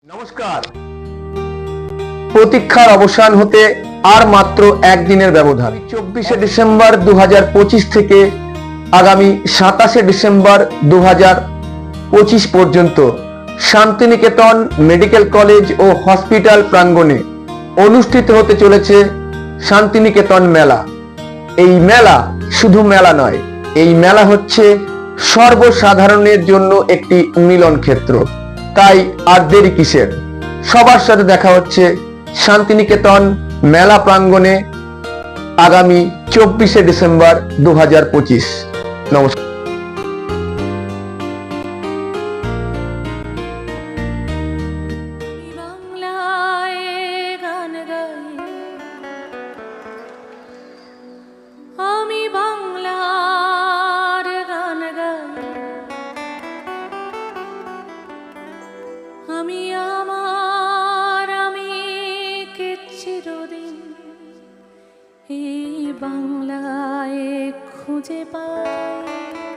নমস্কার। প্রতীক্ষার অবসান হতে আর মাত্র একদিনের ব্যবধান। 24শে ডিসেম্বর 2025 থেকে আগামী 27শে ডিসেম্বর 2025 পর্যন্ত শান্তিনিকেতন মেডিকেল কলেজ ও হসপিটাল প্রাঙ্গণে অনুষ্ঠিত হতে চলেছে শান্তিনিকেতন মেলা। এই মেলা শুধু মেলা নয়, এই মেলা হচ্ছে সর্বসাধারণের জন্য একটি মিলন ক্ষেত্র। তাই আর দেরি কিসের, সবার সাথে দেখা হচ্ছে শান্তিনিকেতন মেলা প্রাঙ্গণে আগামী 24শে ডিসেম্বর 2025। নমস্কার। আমি বাংলার গান গাই, আমি কে চিরদিন এই বাংলায় খুঁজে পাই।